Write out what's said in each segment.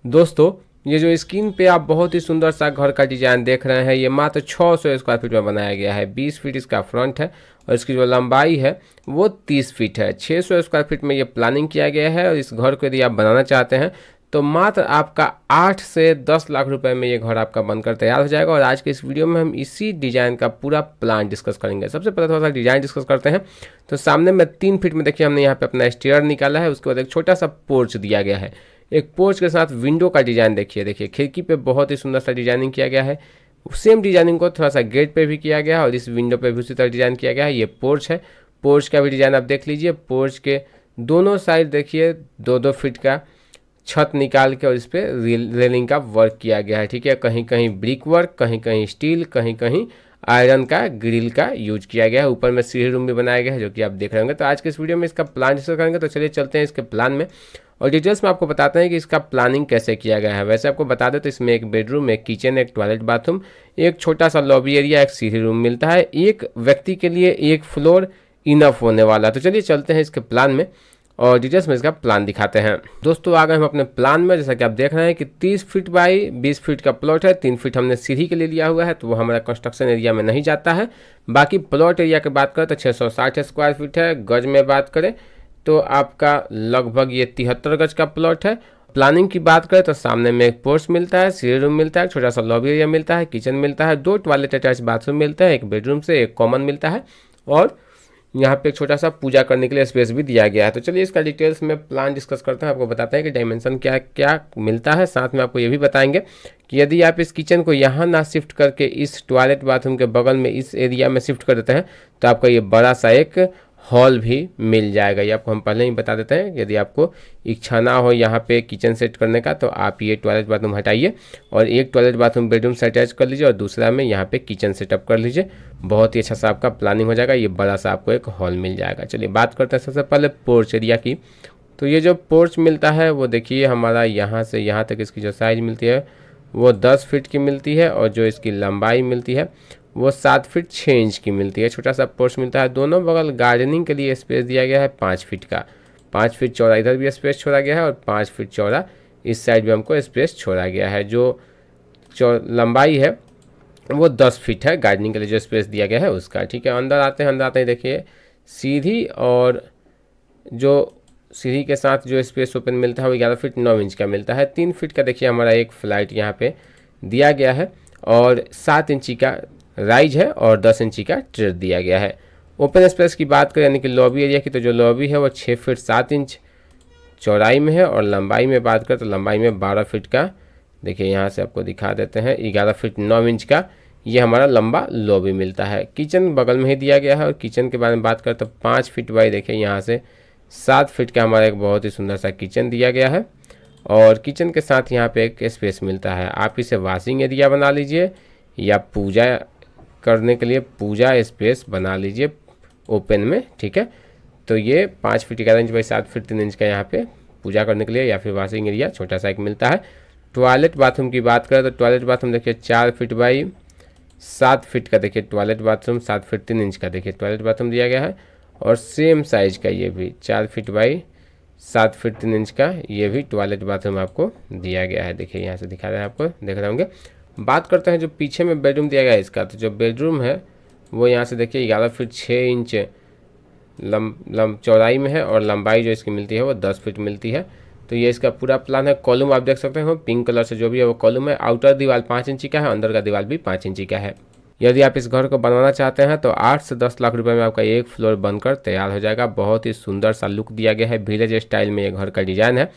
दोस्तों, ये जो स्क्रीन पे आप बहुत ही सुंदर सा घर का डिजाइन देख रहे हैं, ये मात्र 600 स्क्वायर फीट में बनाया गया है। 20 फीट इसका फ्रंट है और इसकी जो लंबाई है वो 30 फीट है। 600 स्क्वायर फीट में ये प्लानिंग किया गया है और इस घर को यदि आप बनाना चाहते हैं तो मात्र आपका 8 से 10 लाख रुपए में ये घर आपका बनकर तैयार हो जाएगा। और आज के इस वीडियो में हम इसी डिजाइन का पूरा प्लान डिस्कस करेंगे। सबसे पहले थोड़ा सा डिजाइन डिस्कस करते हैं। तो सामने में 3 फीट में देखिए हमने यहाँ पे अपना स्टेयर निकाला है। उसके बाद एक छोटा सा पोर्च दिया गया है। एक पोर्च के साथ विंडो का डिजाइन देखिए खिड़की पे बहुत ही सुंदर सा डिजाइनिंग किया गया है। सेम डिजाइनिंग को थोड़ा सा गेट पे भी किया गया है और इस विंडो पे भी उसी तरह डिजाइन किया गया है। ये पोर्च है, पोर्च का भी डिजाइन आप देख लीजिए। पोर्च के दोनों साइड देखिए 2-2 फीट का छत निकाल के और इस पे रेलिंग का वर्क किया गया है। ठीक है, कहीं कहीं ब्रिक वर्क, कहीं कहीं स्टील, कहीं कहीं आयरन का ग्रिल का यूज किया गया है। ऊपर में सीढ़ी रूम भी बनाया गया है जो कि आप देख रहे होंगे। तो आज के इस वीडियो में इसका प्लान डिस्कस करेंगे। तो चलिए चलते हैं इसके प्लान में और डिटेल्स में आपको बताते हैं कि इसका प्लानिंग कैसे किया गया है। वैसे आपको बता दें तो इसमें एक बेडरूम, एक किचन, एक टॉयलेट बाथरूम, एक छोटा सा लॉबी एरिया, एक सीढ़ी रूम मिलता है। एक व्यक्ति के लिए एक फ्लोर इनफ होने वाला। तो चलिए चलते हैं इसके प्लान में और डिटेल्स में इसका प्लान दिखाते हैं। दोस्तों, आ गए हम अपने प्लान में। जैसा कि आप देख रहे हैं कि 30 फीट बाई 20 फीट का प्लॉट है। 3 फीट हमने सीढ़ी के लिए लिया हुआ है, तो वो हमारा कंस्ट्रक्शन एरिया में नहीं जाता है। बाकी प्लॉट एरिया की बात करें तो 660 स्क्वायर फीट है। गज में बात करें तो आपका लगभग ये 73 गज का प्लॉट है। प्लानिंग की बात करें तो सामने में एक पोर्च मिलता है, सीढ़ी रूम मिलता है, छोटा सा लॉबी एरिया मिलता है, किचन मिलता है, 2 टॉयलेट अटैच बाथरूम मिलता है, एक बेडरूम से एक कॉमन मिलता है और यहाँ पे एक छोटा सा पूजा करने के लिए स्पेस भी दिया गया है। तो चलिए इसका डिटेल्स में प्लान डिस्कस करते हैं। आपको बताते हैं कि डायमेंशन क्या क्या मिलता है। साथ में आपको ये भी बताएंगे कि यदि आप इस किचन को यहाँ ना शिफ्ट करके इस टॉयलेट बाथरूम के बगल में इस एरिया में शिफ्ट कर देते हैं तो आपका ये बड़ा सा एक हॉल भी मिल जाएगा। ये आपको हम पहले ही बता देते हैं। यदि आपको इच्छा ना हो यहाँ पे किचन सेट करने का तो आप ये टॉयलेट बाथरूम हटाइए और एक टॉयलेट बाथरूम बेडरूम से अटैच कर लीजिए और दूसरा में यहाँ पे किचन सेटअप कर लीजिए। बहुत ही अच्छा सा आपका प्लानिंग हो जाएगा। ये बड़ा सा आपको एक हॉल मिल जाएगा। चलिए बात करते हैं सबसे पहले पोर्च एरिया की। तो ये जो पोर्च मिलता है वो देखिए हमारा यहाँ से यहाँ तक इसकी जो साइज मिलती है वो 10 फीट की मिलती है और जो इसकी लंबाई मिलती है वो 7 फीट 6 इंच की मिलती है। छोटा सा पोर्च मिलता है। दोनों बगल गार्डनिंग के लिए स्पेस दिया गया है 5 फीट का। 5 फीट चौड़ा इधर भी स्पेस छोड़ा गया है और 5 फीट चौड़ा इस साइड भी हमको स्पेस छोड़ा गया है। जो लंबाई है वो 10 फीट है गार्डनिंग के लिए जो स्पेस दिया गया है उसका। ठीक है, अंदर आते हैं देखिए सीढ़ी और जो सीढ़ी के साथ जो स्पेस ओपन मिलता है वो 11 फीट 9 इंच का मिलता है। 3 फीट का देखिए हमारा एक फ्लाइट यहाँ पे दिया गया है और 7 इंची का राइज है और 10 इंची का ट्रेड दिया गया है। ओपन स्पेस की बात करें यानी कि लॉबी एरिया की, तो जो लॉबी है वो 6 फीट 7 इंच चौड़ाई में है और लंबाई में बात करें तो लंबाई में 12 फीट का, देखिए यहाँ से आपको दिखा देते हैं, 11 फीट 9 इंच का ये हमारा लंबा लॉबी मिलता है। किचन बगल में ही दिया गया है और किचन के बारे में बात करें तो 5 फीट बाई देखिए यहाँ से 7 फीट का हमारा एक बहुत ही सुंदर सा किचन दिया गया है और किचन के साथ यहाँ पे एक स्पेस मिलता है। आप इसे वॉशिंग एरिया बना लीजिए या पूजा करने के लिए पूजा स्पेस बना लीजिए ओपन में। ठीक है, तो ये 5 feet 11 inch by 7 feet 3 inch का यहाँ पे पूजा करने के लिए या फिर वॉशिंग एरिया छोटा सा एक मिलता है। टॉयलेट बाथरूम की बात करें तो टॉयलेट बाथरूम देखिए 4 फीट बाई 7 फीट का देखिए टॉयलेट बाथरूम, 7 फीट 3 इंच का देखिए टॉयलेट बाथरूम दिया गया है और सेम साइज का ये भी 4 फीट बाई 7 फीट 3 इंच का ये भी टॉयलेट बाथरूम आपको दिया गया है। देखिए यहाँ से दिखा रहे हैं आपको, देख रहे होंगे। बात करते हैं जो पीछे में बेडरूम दिया गया है इसका, तो जो बेडरूम है वो यहाँ से देखिए 11 फीट 6 इंच चौड़ाई में है और लंबाई जो इसकी मिलती है वो 10 फीट मिलती है। तो ये इसका पूरा प्लान है। कॉलम आप देख सकते हो पिंक कलर से जो भी है वो कॉलम है। आउटर दीवार 5 इंची का है, अंदर का दीवार भी 5 इंची का है। यदि आप इस घर को बनवाना चाहते हैं तो 8 से 10 लाख रुपए में आपका एक फ्लोर बनकर तैयार हो जाएगा। बहुत ही सुंदर सा लुक दिया गया है। विलेज स्टाइल में ये घर का डिज़ाइन है,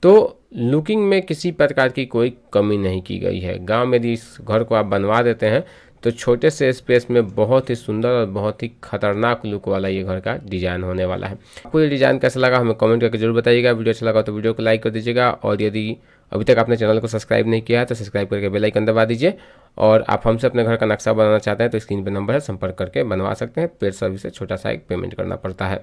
तो लुकिंग में किसी प्रकार की कोई कमी नहीं की गई है। गांव में यदि इस घर को आप बनवा देते हैं तो छोटे से स्पेस में बहुत ही सुंदर और बहुत ही खतरनाक लुक वाला ये घर का डिज़ाइन होने वाला है। आपको ये डिज़ाइन कैसा लगा हमें कमेंट करके जरूर बताइएगा। वीडियो अच्छा लगा तो वीडियो को लाइक कर दीजिएगा और यदि अभी तक आपने चैनल को सब्सक्राइब नहीं किया है तो सब्सक्राइब करके बेल आइकन दबा दीजिए। और आप हमसे अपने घर का नक्शा बनाना चाहते हैं तो स्क्रीन पर नंबर है, संपर्क करके बनवा सकते हैं। पेड सर्विस से छोटा सा एक पेमेंट करना पड़ता है।